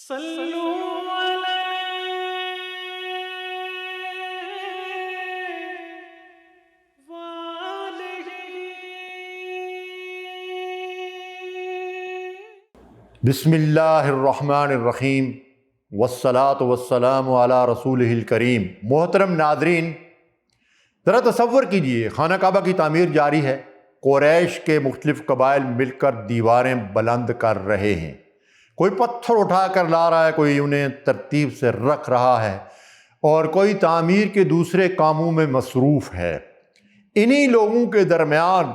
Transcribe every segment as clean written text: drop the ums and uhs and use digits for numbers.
صلوا علیہ وآلہ۔ بسم اللہ الرحمن الرحیم والصلاة والسلام علی رسولہ الکریم۔ محترم ناظرین، ذرا تصور کیجئے، خانہ کعبہ کی تعمیر جاری ہے، قریش کے مختلف قبائل مل کر دیواریں بلند کر رہے ہیں، کوئی پتھر اٹھا کر لا رہا ہے، کوئی انہیں ترتیب سے رکھ رہا ہے، اور کوئی تعمیر کے دوسرے کاموں میں مصروف ہے۔ انہی لوگوں کے درمیان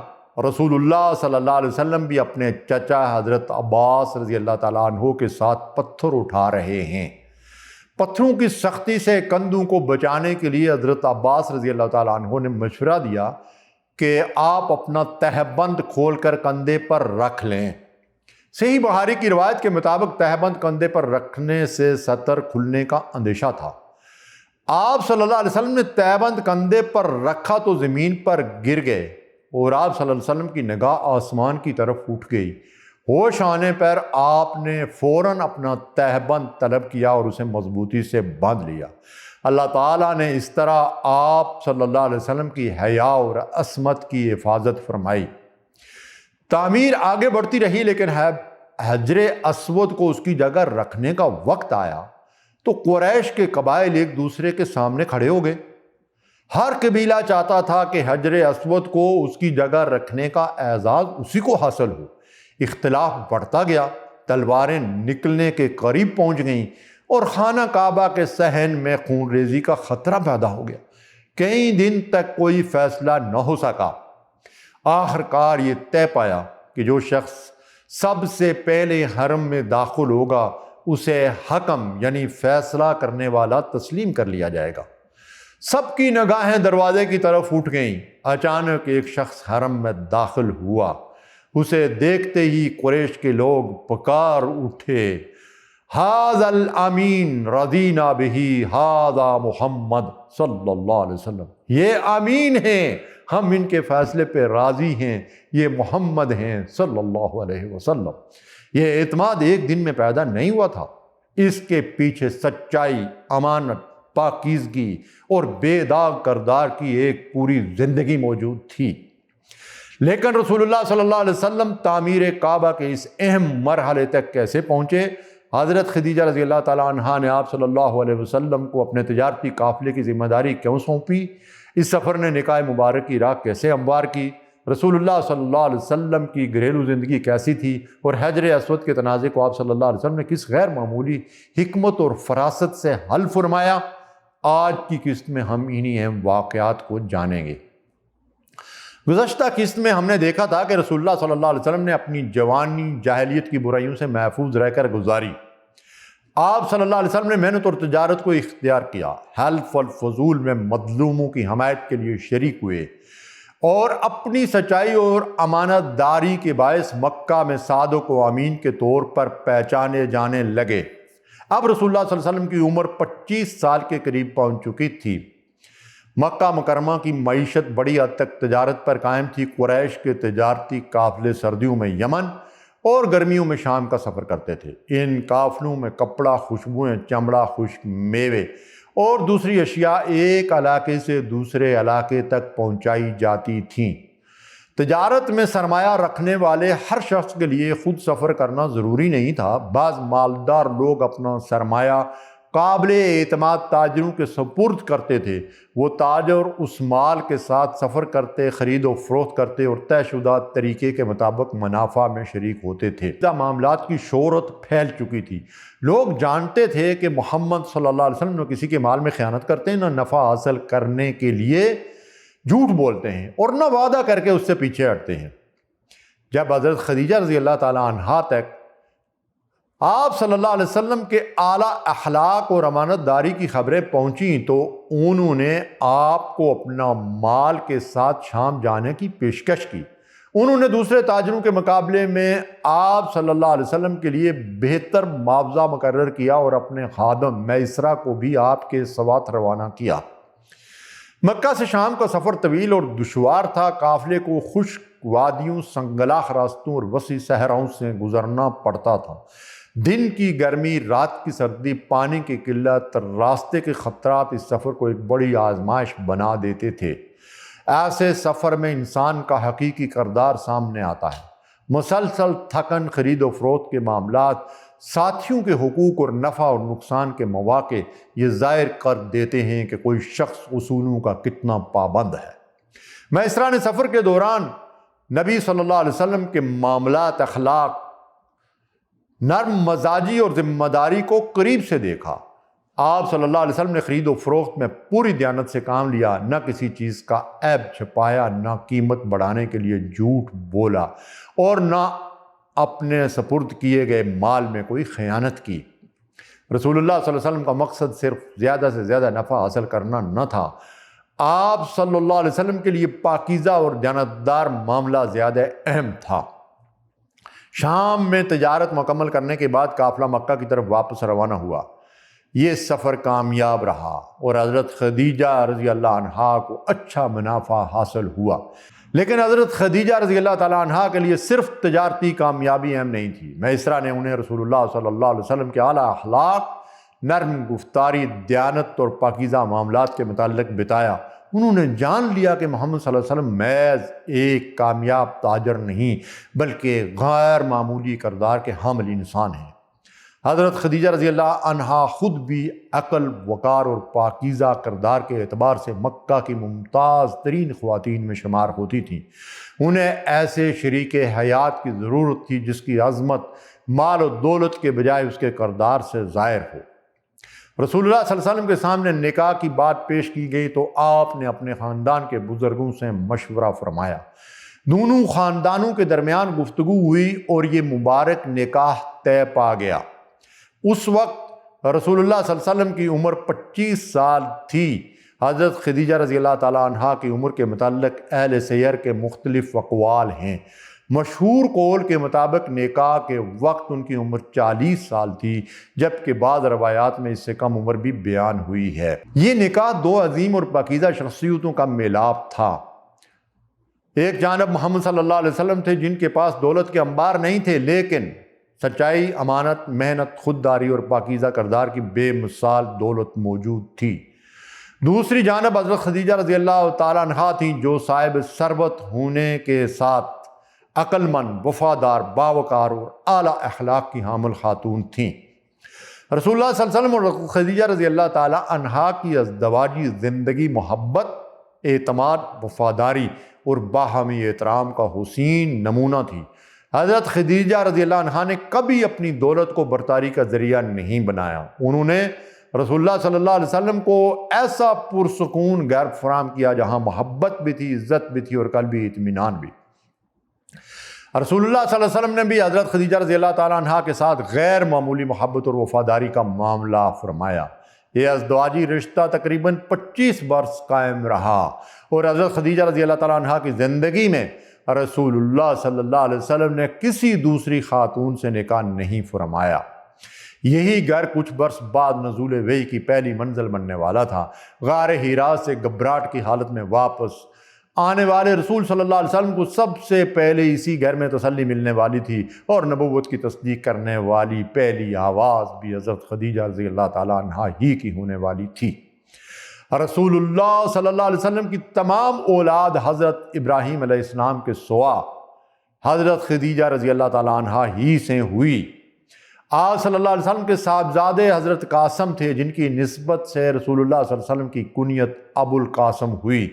رسول اللہ صلی اللہ علیہ وسلم بھی اپنے چچا حضرت عباس رضی اللہ تعالیٰ عنہ کے ساتھ پتھر اٹھا رہے ہیں۔ پتھروں کی سختی سے کندھوں کو بچانے کے لیے حضرت عباس رضی اللہ تعالیٰ عنہ نے مشورہ دیا کہ آپ اپنا تہبند کھول کر کندھے پر رکھ لیں۔ صحیح بخاری کی روایت کے مطابق تہبند کندھے پر رکھنے سے سطر کھلنے کا اندیشہ تھا۔ آپ صلی اللہ علیہ وسلم نے تہبند کندھے پر رکھا تو زمین پر گر گئے، اور آپ صلی اللہ علیہ وسلم کی نگاہ آسمان کی طرف اٹھ گئی۔ ہوش آنے پر آپ نے فوراً اپنا تہبند طلب کیا اور اسے مضبوطی سے باندھ لیا۔ اللہ تعالیٰ نے اس طرح آپ صلی اللہ علیہ وسلم کی حیا اور عصمت کی حفاظت فرمائی۔ تعمیر آگے بڑھتی رہی، لیکن حجر اسود کو اس کی جگہ رکھنے کا وقت آیا تو قریش کے قبائل ایک دوسرے کے سامنے کھڑے ہو گئے۔ ہر قبیلہ چاہتا تھا کہ حجر اسود کو اس کی جگہ رکھنے کا اعزاز اسی کو حاصل ہو۔ اختلاف بڑھتا گیا، تلواریں نکلنے کے قریب پہنچ گئیں، اور خانہ کعبہ کے صحن میں خون ریزی کا خطرہ پیدا ہو گیا۔ کئی دن تک کوئی فیصلہ نہ ہو سکا۔ آخر کار یہ طے پایا کہ جو شخص سب سے پہلے حرم میں داخل ہوگا اسے حکم یعنی فیصلہ کرنے والا تسلیم کر لیا جائے گا۔ سب کی نگاہیں دروازے کی طرف اٹھ گئیں۔ اچانک ایک شخص حرم میں داخل ہوا۔ اسے دیکھتے ہی قریش کے لوگ پکار اٹھے، ھذا الامین رضینا بہ ھذا محمد صلی اللہ علیہ وسلم۔ یہ امین ہیں، ہم ان کے فیصلے پہ راضی ہیں، یہ محمد ہیں صلی اللہ علیہ وسلم۔ یہ اعتماد ایک دن میں پیدا نہیں ہوا تھا، اس کے پیچھے سچائی، امانت، پاکیزگی اور بے داغ کردار کی ایک پوری زندگی موجود تھی۔ لیکن رسول اللہ صلی اللہ علیہ وسلم تعمیر کعبہ کے اس اہم مرحلے تک کیسے پہنچے؟ حضرت خدیجہ رضی اللہ تعالیٰ عنہا نے آپ صلی اللہ علیہ وسلم کو اپنے تجارتی قافلے کی ذمہ داری کیوں سونپی؟ اس سفر نے نکاح مبارک کی راہ کیسے ہموار کی؟ رسول اللہ صلی اللہ علیہ وسلم کی گھریلو زندگی کیسی تھی؟ اور حجر اسود کے تنازع کو آپ صلی اللہ علیہ وسلم نے کس غیر معمولی حکمت اور فراست سے حل فرمایا؟ آج کی قسط میں ہم انہی اہم واقعات کو جانیں گے۔ گزشتہ قسط میں ہم نے دیکھا تھا کہ رسول اللہ صلی اللہ علیہ وسلم نے اپنی جوانی جاہلیت کی برائیوں سے محفوظ رہ کر گزاری۔ آپ صلی اللہ علیہ وسلم نے محنت اور تجارت کو اختیار کیا، حلف الفضول میں مظلوموں کی حمایت کے لیے شریک ہوئے، اور اپنی سچائی اور امانت داری کے باعث مکہ میں صادق و امین کے طور پر پہچانے جانے لگے۔ اب رسول اللہ صلی اللہ علیہ وسلم کی عمر 25 سال کے قریب پہنچ چکی تھی۔ مکہ مکرمہ کی معیشت بڑی حد تک تجارت پر قائم تھی۔ قریش کے تجارتی قافلے سردیوں میں یمن اور گرمیوں میں شام کا سفر کرتے تھے۔ ان قافلوں میں کپڑا، خوشبوئیں، چمڑا، خشک میوے اور دوسری اشیاء ایک علاقے سے دوسرے علاقے تک پہنچائی جاتی تھیں۔ تجارت میں سرمایہ رکھنے والے ہر شخص کے لیے خود سفر کرنا ضروری نہیں تھا۔ بعض مالدار لوگ اپنا سرمایہ قابل اعتماد تاجروں کے سپرد کرتے تھے۔ وہ تاجر اس مال کے ساتھ سفر کرتے، خرید و فروخت کرتے اور طے شدہ طریقے کے مطابق منافع میں شریک ہوتے تھے۔ معاملات کی شہرت پھیل چکی تھی۔ لوگ جانتے تھے کہ محمد صلی اللہ علیہ وسلم نہ کسی کے مال میں خیانت کرتے ہیں، نہ نفع حاصل کرنے کے لیے جھوٹ بولتے ہیں، اور نہ وعدہ کر کے اس سے پیچھے ہٹتے ہیں۔ جب حضرت خدیجہ رضی اللہ تعالیٰ عنہا تک آپ صلی اللہ علیہ وسلم کے اعلیٰ اخلاق اور امانت داری کی خبریں پہنچیں تو انہوں نے آپ کو اپنا مال کے ساتھ شام جانے کی پیشکش کی۔ انہوں نے دوسرے تاجروں کے مقابلے میں آپ صلی اللہ علیہ وسلم کے لیے بہتر معاوضہ مقرر کیا اور اپنے خادم میسرہ کو بھی آپ کے ساتھ روانہ کیا۔ مکہ سے شام کا سفر طویل اور دشوار تھا۔ قافلے کو خشک وادیوں، سنگلاخ راستوں اور وسیع صحراؤں سے گزرنا پڑتا تھا۔ دن کی گرمی، رات کی سردی، پانی کی قلت، راستے کے خطرات اس سفر کو ایک بڑی آزمائش بنا دیتے تھے۔ ایسے سفر میں انسان کا حقیقی کردار سامنے آتا ہے۔ مسلسل تھکن، خرید و فروخت کے معاملات، ساتھیوں کے حقوق اور نفع اور نقصان کے مواقع یہ ظاہر کر دیتے ہیں کہ کوئی شخص اصولوں کا کتنا پابند ہے۔ میسران سفر کے دوران نبی صلی اللہ علیہ وسلم کے معاملات، اخلاق، نرم مزاجی اور ذمہ داری کو قریب سے دیکھا۔ آپ صلی اللہ علیہ وسلم نے خرید و فروخت میں پوری دیانت سے کام لیا، نہ کسی چیز کا عیب چھپایا، نہ قیمت بڑھانے کے لیے جھوٹ بولا، اور نہ اپنے سپرد کیے گئے مال میں کوئی خیانت کی۔ رسول اللہ صلی اللہ علیہ وسلم کا مقصد صرف زیادہ سے زیادہ نفع حاصل کرنا نہ تھا۔ آپ صلی اللہ علیہ وسلم کے لیے پاکیزہ اور دیانتدار معاملہ زیادہ اہم تھا۔ شام میں تجارت مکمل کرنے کے بعد قافلہ مکہ کی طرف واپس روانہ ہوا۔ یہ سفر کامیاب رہا اور حضرت خدیجہ رضی اللہ عنہا کو اچھا منافع حاصل ہوا۔ لیکن حضرت خدیجہ رضی اللہ تعالیٰ عنہا کے لیے صرف تجارتی کامیابی اہم نہیں تھی۔ میسرہ نے انہیں رسول اللہ صلی اللہ علیہ وسلم کے اعلیٰ اخلاق، نرم گفتاری، دیانت اور پاکیزہ معاملات کے متعلق بتایا۔ انہوں نے جان لیا کہ محمد صلی اللہ علیہ وسلم محض ایک کامیاب تاجر نہیں بلکہ غیر معمولی کردار کے حامل انسان ہیں۔ حضرت خدیجہ رضی اللہ عنہا خود بھی عقل، وقار اور پاکیزہ کردار کے اعتبار سے مکہ کی ممتاز ترین خواتین میں شمار ہوتی تھیں۔ انہیں ایسے شریک حیات کی ضرورت تھی جس کی عظمت مال و دولت کے بجائے اس کے کردار سے ظاہر ہو۔ رسول اللہ صلی اللہ علیہ وسلم کے سامنے نکاح کی بات پیش کی گئی تو آپ نے اپنے خاندان کے بزرگوں سے مشورہ فرمایا۔ دونوں خاندانوں کے درمیان گفتگو ہوئی اور یہ مبارک نکاح طے پا گیا۔ اس وقت رسول اللہ صلی اللہ علیہ وسلم کی عمر 25 سال تھی۔ حضرت خدیجہ رضی اللہ تعالیٰ عنہا کی عمر کے متعلق اہل سیر کے مختلف اقوال ہیں۔ مشہور قول کے مطابق نکاح کے وقت ان کی عمر 40 سال تھی، جبکہ بعض روایات میں اس سے کم عمر بھی بیان ہوئی ہے۔ یہ نکاح دو عظیم اور پاکیزہ شخصیتوں کا میلاپ تھا۔ ایک جانب محمد صلی اللہ علیہ وسلم تھے جن کے پاس دولت کے انبار نہیں تھے، لیکن سچائی، امانت، محنت، خودداری اور پاکیزہ کردار کی بے مثال دولت موجود تھی۔ دوسری جانب حضرت خدیجہ رضی اللہ تعالیٰ عنہا تھیں جو صاحب ثروت ہونے کے ساتھ عقل مند، وفادار، باوقار اور اعلیٰ اخلاق کی حامل خاتون تھیں۔ رسول اللہ صلی اللہ علیہ وسلم اور خدیجہ رضی اللہ تعالیٰ عنہا کی ازدواجی زندگی محبت، اعتماد، وفاداری اور باہمی احترام کا حسین نمونہ تھی۔ حضرت خدیجہ رضی اللہ عنہا نے کبھی اپنی دولت کو برتری کا ذریعہ نہیں بنایا۔ انہوں نے رسول اللہ صلی اللہ علیہ وسلم کو ایسا پرسکون گھر فراہم کیا جہاں محبت بھی تھی، عزت بھی تھی اور قلبی اطمینان بھی۔ رسول اللہ صلی اللہ علیہ وسلم نے بھی حضرت خدیجہ رضی اللہ تعالیٰ عنہا کے ساتھ غیر معمولی محبت اور وفاداری کا معاملہ فرمایا۔ یہ ازدواجی رشتہ تقریباً 25 برس قائم رہا اور حضرت خدیجہ رضی اللہ تعالیٰ عنہا کی زندگی میں رسول اللہ صلی اللہ علیہ وسلم نے کسی دوسری خاتون سے نکاح نہیں فرمایا۔ یہی گھر کچھ برس بعد نزول وحی کی پہلی منزل بننے والا تھا۔ غار حرا سے گھبراہٹ کی حالت میں واپس آنے والے رسول صلی اللہ علیہ وسلم کو سب سے پہلے اسی گھر میں تسلی ملنے والی تھی اور نبوت کی تصدیق کرنے والی پہلی آواز بھی حضرت خدیجہ رضی اللہ تعالیٰ عنہا ہی کی ہونے والی تھی۔ رسول اللہ صلی اللہ علیہ وسلم کی تمام اولاد حضرت ابراہیم علیہ السلام کے سوا حضرت خدیجہ رضی اللہ تعالیٰ عنہا ہی سے ہوئی۔ آپ صلی اللہ علیہ وسلم کے صاحبزادے حضرت قاسم تھے جن کی نسبت سے رسول اللہ صلی اللہ علیہ وسلم کی کنیت ابو القاسم ہوئی۔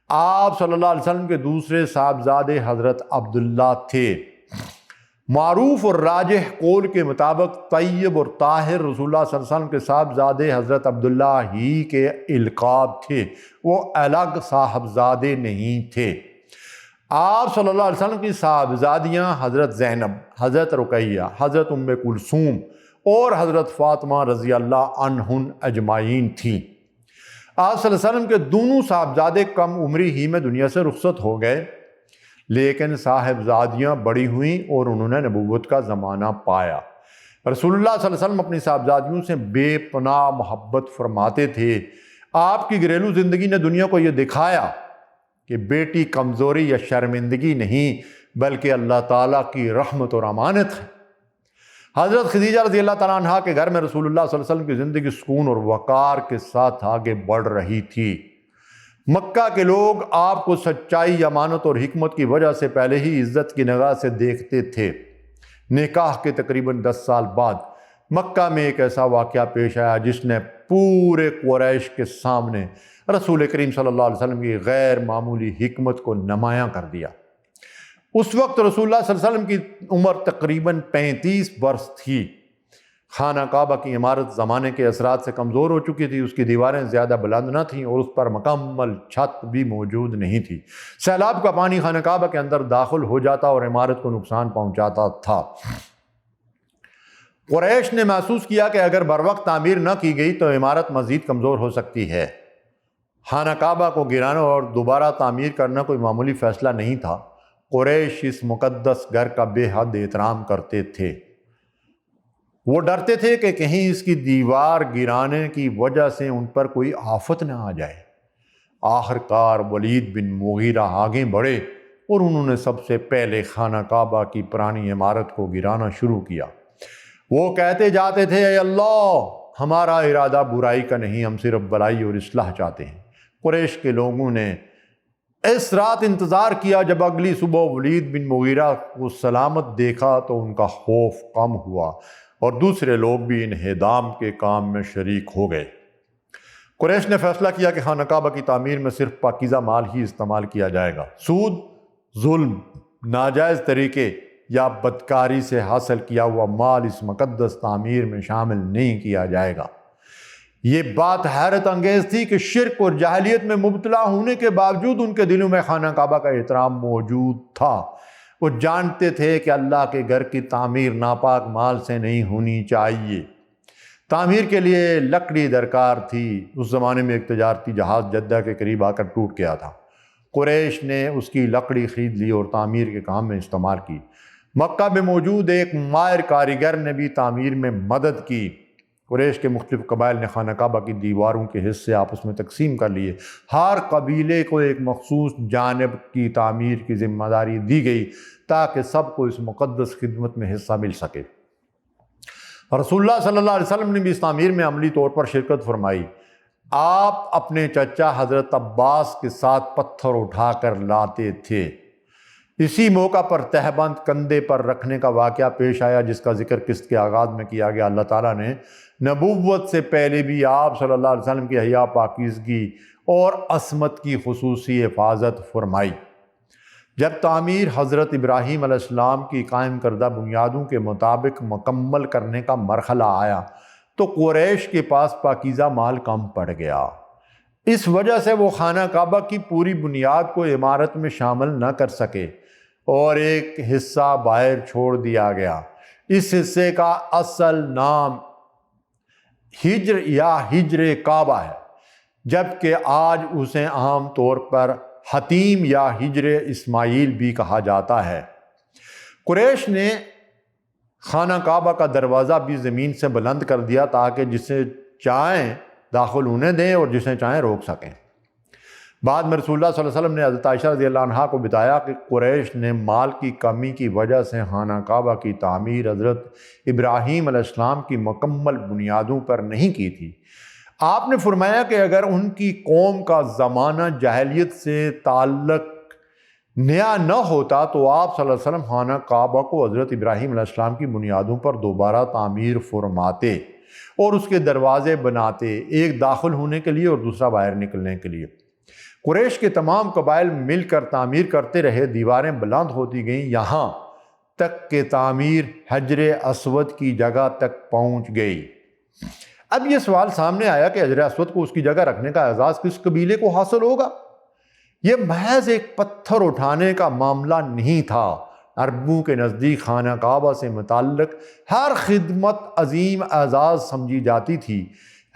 آپ صلی اللہ علیہ وسلم کے دوسرے صاحبزادے حضرت عبداللہ تھے۔ معروف اور راجح قول کے مطابق طیب اور طاہر رسول اللہ صلی اللہ علیہ وسلم کے صاحبزادے حضرت عبداللہ ہی کے القاب تھے، وہ الگ صاحبزادے نہیں تھے۔ آپ صلی اللہ علیہ وسلم کی صاحبزادیاں حضرت زینب، حضرت رقیہ، حضرت ام کلثوم اور حضرت فاطمہ رضی اللہ عنہن اجمعین تھیں۔ آپ صلی اللہ علیہ وسلم کے دونوں صاحبزادے کم عمری ہی میں دنیا سے رخصت ہو گئے، لیکن صاحبزادیاں بڑی ہوئیں اور انہوں نے نبوت کا زمانہ پایا۔ رسول اللہ صلی اللہ علیہ وسلم اپنی صاحبزادیوں سے بے پناہ محبت فرماتے تھے۔ آپ کی گھریلو زندگی نے دنیا کو یہ دکھایا کہ بیٹی کمزوری یا شرمندگی نہیں بلکہ اللہ تعالیٰ کی رحمت اور امانت ہے۔ حضرت خدیجہ رضی اللہ تعالیٰ عنہ کے گھر میں رسول اللہ صلی اللہ علیہ وسلم کی زندگی سکون اور وقار کے ساتھ آگے بڑھ رہی تھی۔ مکہ کے لوگ آپ کو سچائی، امانت اور حکمت کی وجہ سے پہلے ہی عزت کی نگاہ سے دیکھتے تھے۔ نکاح کے تقریباً 10 سال بعد مکہ میں ایک ایسا واقعہ پیش آیا جس نے پورے قریش کے سامنے رسول کریم صلی اللہ علیہ وسلم کی غیر معمولی حکمت کو نمایاں کر دیا۔ اس وقت رسول اللہ صلی اللہ علیہ وسلم کی عمر تقریباً 35 برس تھی۔ خانہ کعبہ کی عمارت زمانے کے اثرات سے کمزور ہو چکی تھی، اس کی دیواریں زیادہ بلند نہ تھیں اور اس پر مکمل چھت بھی موجود نہیں تھی۔ سیلاب کا پانی خانہ کعبہ کے اندر داخل ہو جاتا اور عمارت کو نقصان پہنچاتا تھا۔ قریش نے محسوس کیا کہ اگر بروقت تعمیر نہ کی گئی تو عمارت مزید کمزور ہو سکتی ہے۔ خانہ کعبہ کو گرانا اور دوبارہ تعمیر کرنا کوئی معمولی فیصلہ نہیں تھا۔ قریش اس مقدس گھر کا بے حد احترام کرتے تھے۔ وہ ڈرتے تھے کہ کہیں اس کی دیوار گرانے کی وجہ سے ان پر کوئی آفت نہ آ جائے۔ آخر کار ولید بن مغیرہ آگے بڑھے اور انہوں نے سب سے پہلے خانہ کعبہ کی پرانی عمارت کو گرانا شروع کیا۔ وہ کہتے جاتے تھے، اے اللہ، ہمارا ارادہ برائی کا نہیں، ہم صرف بلائی اور اصلاح چاہتے ہیں۔ قریش کے لوگوں نے اس رات انتظار کیا۔ جب اگلی صبح ولید بن مغیرہ کو سلامت دیکھا تو ان کا خوف کم ہوا اور دوسرے لوگ بھی انہدام کے کام میں شریک ہو گئے۔ قریش نے فیصلہ کیا کہ خانہ کعبہ کی تعمیر میں صرف پاکیزہ مال ہی استعمال کیا جائے گا۔ سود، ظلم، ناجائز طریقے یا بدکاری سے حاصل کیا ہوا مال اس مقدس تعمیر میں شامل نہیں کیا جائے گا۔ یہ بات حیرت انگیز تھی کہ شرک اور جاہلیت میں مبتلا ہونے کے باوجود ان کے دلوں میں خانہ کعبہ کا احترام موجود تھا۔ وہ جانتے تھے کہ اللہ کے گھر کی تعمیر ناپاک مال سے نہیں ہونی چاہیے۔ تعمیر کے لیے لکڑی درکار تھی۔ اس زمانے میں ایک تجارتی جہاز جدہ کے قریب آ کر ٹوٹ گیا تھا۔ قریش نے اس کی لکڑی خرید لی اور تعمیر کے کام میں استعمال کی۔ مکہ میں موجود ایک ماہر کاریگر نے بھی تعمیر میں مدد کی۔ قریش کے مختلف قبائل نے خانہ کعبہ کی دیواروں کے حصے آپس میں تقسیم کر لیے۔ ہر قبیلے کو ایک مخصوص جانب کی تعمیر کی ذمہ داری دی گئی تاکہ سب کو اس مقدس خدمت میں حصہ مل سکے۔ رسول اللہ صلی اللہ علیہ وسلم نے بھی اس تعمیر میں عملی طور پر شرکت فرمائی۔ آپ اپنے چچا حضرت عباس کے ساتھ پتھر اٹھا کر لاتے تھے۔ اسی موقع پر تہبند کندھے پر رکھنے کا واقعہ پیش آیا جس کا ذکر قسط کے آغاز میں کیا گیا۔ اللہ تعالیٰ نے نبوت سے پہلے بھی آپ صلی اللہ علیہ وسلم کی حیا، پاکیزگی اور عصمت کی خصوصی حفاظت فرمائی۔ جب تعمیر حضرت ابراہیم علیہ السلام کی قائم کردہ بنیادوں کے مطابق مکمل کرنے کا مرحلہ آیا تو قریش کے پاس پاکیزہ مال کم پڑ گیا۔ اس وجہ سے وہ خانہ کعبہ کی پوری بنیاد کو عمارت میں شامل نہ کر سکے اور ایک حصہ باہر چھوڑ دیا گیا۔ اس حصے کا اصل نام ہجر یا ہجر کعبہ ہے، جبکہ آج اسے عام طور پر حتیم یا ہجر اسماعیل بھی کہا جاتا ہے۔ قریش نے خانہ کعبہ کا دروازہ بھی زمین سے بلند کر دیا تاکہ جسے چاہیں داخل ہونے دیں اور جسے چاہیں روک سکیں۔ بعد میں رسول اللہ صلی اللہ علیہ وسلم نے حضرت عائشہ رضی اللہ عنہا کو بتایا کہ قریش نے مال کی کمی کی وجہ سے خانہ کعبہ کی تعمیر حضرت ابراہیم علیہ السلام کی مکمل بنیادوں پر نہیں کی تھی۔ آپ نے فرمایا کہ اگر ان کی قوم کا زمانہ جاہلیت سے تعلق نیا نہ ہوتا تو آپ صلی اللہ علیہ وسلم خانہ کعبہ کو حضرت ابراہیم علیہ السلام کی بنیادوں پر دوبارہ تعمیر فرماتے اور اس کے دروازے بناتے، ایک داخل ہونے کے لیے اور دوسرا باہر نکلنے کے لیے۔ قریش کے تمام قبائل مل کر تعمیر کرتے رہے، دیواریں بلند ہوتی گئیں، یہاں تک کہ تعمیر حجر اسود کی جگہ تک پہنچ گئی۔ اب یہ سوال سامنے آیا کہ حجر اسود کو اس کی جگہ رکھنے کا اعزاز کس قبیلے کو حاصل ہوگا؟ یہ محض ایک پتھر اٹھانے کا معاملہ نہیں تھا۔ عربوں کے نزدیک خانہ کعبہ سے متعلق ہر خدمت عظیم اعزاز سمجھی جاتی تھی۔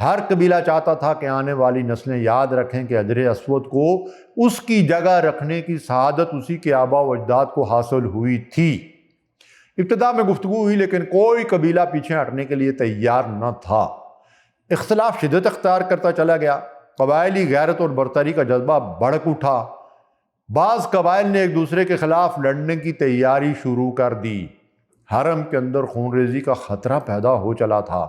ہر قبیلہ چاہتا تھا کہ آنے والی نسلیں یاد رکھیں کہ حجر اسود کو اس کی جگہ رکھنے کی سعادت اسی کے آباء و اجداد کو حاصل ہوئی تھی۔ ابتدا میں گفتگو ہوئی لیکن کوئی قبیلہ پیچھے ہٹنے کے لیے تیار نہ تھا۔ اختلاف شدت اختیار کرتا چلا گیا۔ قبائلی غیرت اور برتری کا جذبہ بھڑک اٹھا۔ بعض قبائل نے ایک دوسرے کے خلاف لڑنے کی تیاری شروع کر دی۔ حرم کے اندر خون ریزی کا خطرہ پیدا ہو چلا تھا۔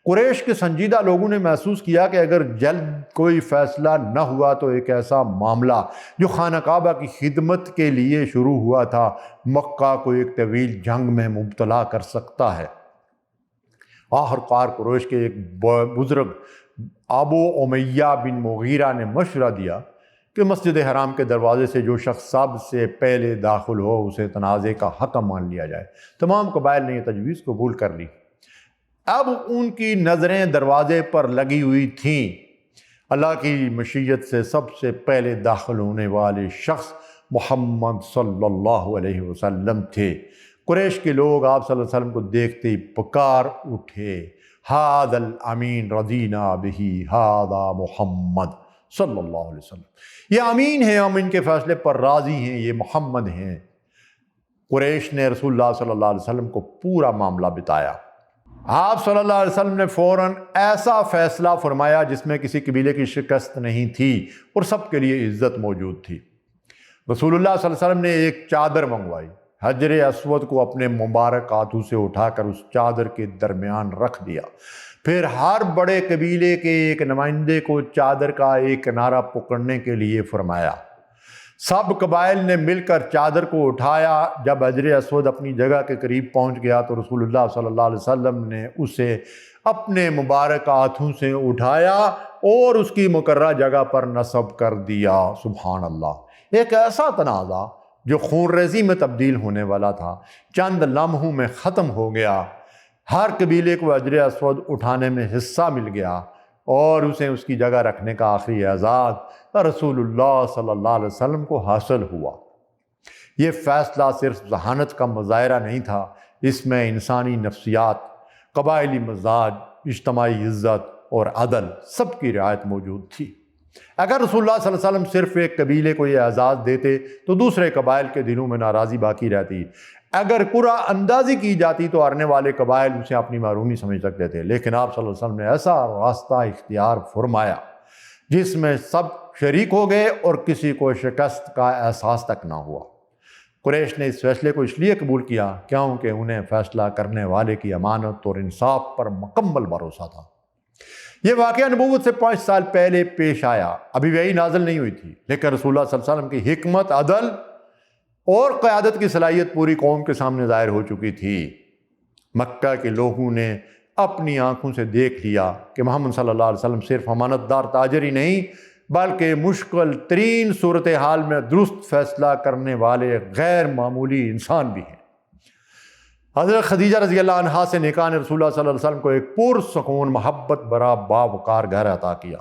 قریش کے سنجیدہ لوگوں نے محسوس کیا کہ اگر جلد کوئی فیصلہ نہ ہوا تو ایک ایسا معاملہ جو خانہ کعبہ کی خدمت کے لیے شروع ہوا تھا مکہ کو ایک طویل جنگ میں مبتلا کر سکتا ہے۔ آخر کار قریش کے ایک بزرگ ابو امیہ بن مغیرہ نے مشورہ دیا کہ مسجد حرام کے دروازے سے جو شخص سب سے پہلے داخل ہو اسے تنازع کا حکم مان لیا جائے۔ تمام قبائل نے یہ تجویز قبول کر لی۔ اب ان کی نظریں دروازے پر لگی ہوئی تھیں۔ اللہ کی مشیت سے سب سے پہلے داخل ہونے والے شخص محمد صلی اللہ علیہ وسلم تھے۔ قریش کے لوگ آپ صلی اللہ علیہ وسلم کو دیکھتے ہی پکار اٹھے، ھذا الامین رضینا بہ ھذا محمد صلی اللہ علیہ وسلم، یہ امین ہیں، ہم ان کے فیصلے پر راضی ہیں، یہ محمد ہیں۔ قریش نے رسول اللہ صلی اللہ علیہ وسلم کو پورا معاملہ بتایا۔ آپ صلی اللہ علیہ وسلم نے فوراً ایسا فیصلہ فرمایا جس میں کسی قبیلے کی شکست نہیں تھی اور سب کے لیے عزت موجود تھی۔ رسول اللہ صلی اللہ علیہ وسلم نے ایک چادر منگوائی، حجر اسود کو اپنے مبارک ہاتھوں سے اٹھا کر اس چادر کے درمیان رکھ دیا، پھر ہر بڑے قبیلے کے ایک نمائندے کو چادر کا ایک کنارہ پکڑنے کے لیے فرمایا۔ سب قبائل نے مل کر چادر کو اٹھایا۔ جب حجر اسود اپنی جگہ کے قریب پہنچ گیا تو رسول اللہ صلی اللہ علیہ وسلم نے اسے اپنے مبارک ہاتھوں سے اٹھایا اور اس کی مقررہ جگہ پر نصب کر دیا۔ سبحان اللہ، ایک ایسا تنازع جو خون ریزی میں تبدیل ہونے والا تھا چند لمحوں میں ختم ہو گیا۔ ہر قبیلے کو حجر اسود اٹھانے میں حصہ مل گیا اور اسے اس کی جگہ رکھنے کا آخری اعزاز رسول اللہ صلی اللہ علیہ وسلم کو حاصل ہوا۔ یہ فیصلہ صرف ذہانت کا مظاہرہ نہیں تھا، اس میں انسانی نفسیات، قبائلی مزاج، اجتماعی عزت اور عدل سب کی رعایت موجود تھی۔ اگر رسول اللہ صلی اللہ علیہ وسلم صرف ایک قبیلے کو یہ اعزاز دیتے تو دوسرے قبائل کے دلوں میں ناراضی باقی رہتی۔ اگر قرعہ اندازی کی جاتی تو ہارنے والے قبائل اسے اپنی محرومی سمجھ سکتے تھے، لیکن آپ صلی اللہ علیہ وسلم نے ایسا راستہ اختیار فرمایا جس میں سب شریک ہو گئے اور کسی کو شکست کا احساس تک نہ ہوا۔ قریش نے اس فیصلے کو اس لیے قبول کیا کیونکہ انہیں فیصلہ کرنے والے کی امانت اور انصاف پر مکمل بھروسہ تھا۔ یہ واقعہ نبوت سے 5 سال پہلے پیش آیا، ابھی وحی نازل نہیں ہوئی تھی، لیکن رسول اللہ صلی اللہ علیہ وسلم کی حکمت، عدل اور قیادت کی صلاحیت پوری قوم کے سامنے ظاہر ہو چکی تھی۔ مکہ کے لوگوں نے اپنی آنکھوں سے دیکھ لیا کہ محمد صلی اللہ علیہ وسلم صرف امانت دار تاجر ہی نہیں بلکہ مشکل ترین صورتحال میں درست فیصلہ کرنے والے غیر معمولی انسان بھی ہیں۔ حضرت خدیجہ رضی اللہ عنہا سے نکاح نے رسول اللہ صلی اللہ علیہ وسلم کو ایک پرسکون محبت بھرا باوقار گھر عطا کیا۔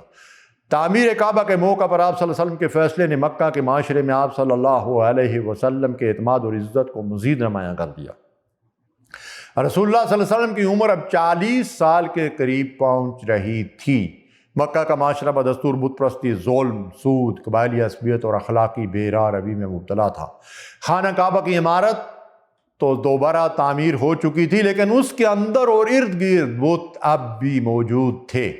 تعمیر کعبہ کے موقع پر آپ صلی اللہ علیہ وسلم کے فیصلے نے مکہ کے معاشرے میں آپ صلی اللہ علیہ وسلم کے اعتماد اور عزت کو مزید نمایاں کر دیا۔ رسول اللہ صلی اللہ علیہ وسلم کی عمر اب 40 سال کے قریب پہنچ رہی تھی۔ مکہ کا معاشرہ بدستور بت پرستی، ظلم، سود، قبائلی عصبیت اور اخلاقی بے راہ روی میں مبتلا تھا۔ خانہ کعبہ کی عمارت تو دوبارہ تعمیر ہو چکی تھی، لیکن اس کے اندر اور ارد گرد بت اب بھی موجود تھے۔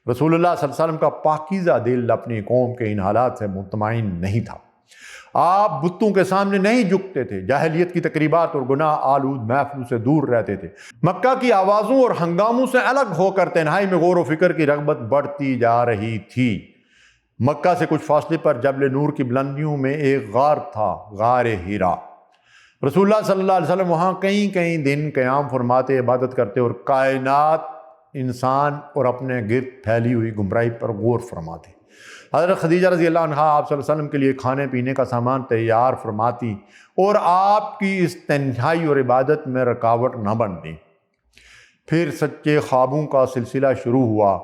رسول اللہ صلی اللہ علیہ وسلم کا پاکیزہ دل اپنی قوم کے ان حالات سے مطمئن نہیں تھا۔ آپ بتوں کے سامنے نہیں جھکتے تھے، جاہلیت کی تقریبات اور گناہ آلود محفلوں سے دور رہتے تھے، مکہ کی آوازوں اور ہنگاموں سے الگ ہو کر تنہائی میں غور و فکر کی رغبت بڑھتی جا رہی تھی۔ مکہ سے کچھ فاصلے پر جبل نور کی بلندیوں میں ایک غار تھا، غار حرا۔ رسول اللہ صلی اللہ علیہ وسلم وہاں کئی دن قیام فرماتے، عبادت کرتے اور کائنات، انسان اور اپنے گرد پھیلی ہوئی گمراہی پر غور فرماتے۔ حضرت خدیجہ رضی اللہ عنہا آپ صلی اللہ علیہ وسلم کے لیے کھانے پینے کا سامان تیار فرماتی اور آپ کی اس تنہائی اور عبادت میں رکاوٹ نہ بنتی۔ پھر سچے خوابوں کا سلسلہ شروع ہوا۔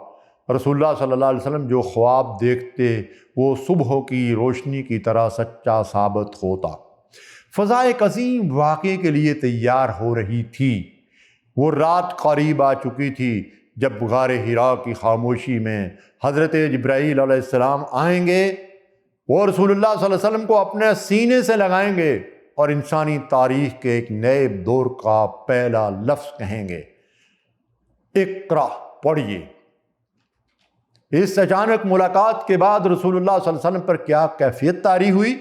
رسول اللہ صلی اللہ علیہ وسلم جو خواب دیکھتے وہ صبح کی روشنی کی طرح سچا ثابت ہوتا۔ فضا ایک عظیم واقعے کے لیے تیار ہو رہی تھی۔ وہ رات قریب آ چکی تھی جب غار حرا کی خاموشی میں حضرت جبرائیل علیہ السلام آئیں گے، وہ رسول اللہ صلی اللہ علیہ وسلم کو اپنے سینے سے لگائیں گے اور انسانی تاریخ کے ایک نئے دور کا پہلا لفظ کہیں گے، اقرا، پڑھیے۔ اس اچانک ملاقات کے بعد رسول اللہ صلی اللہ علیہ وسلم پر کیا کیفیت طاری ہوئی؟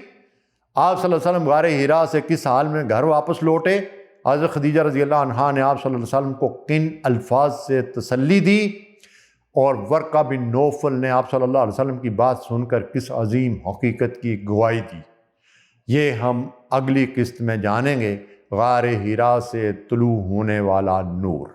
آپ صلی اللہ علیہ وسلم غار حرا سے کس حال میں گھر واپس لوٹے؟ حضرت خدیجہ رضی اللہ عنہا نے آپ صلی اللہ علیہ وسلم کو کن الفاظ سے تسلی دی، اور ورقہ بن نوفل نے آپ صلی اللہ علیہ وسلم کی بات سن کر کس عظیم حقیقت کی گواہی دی، یہ ہم اگلی قسط میں جانیں گے۔ غار حرا سے طلوع ہونے والا نور۔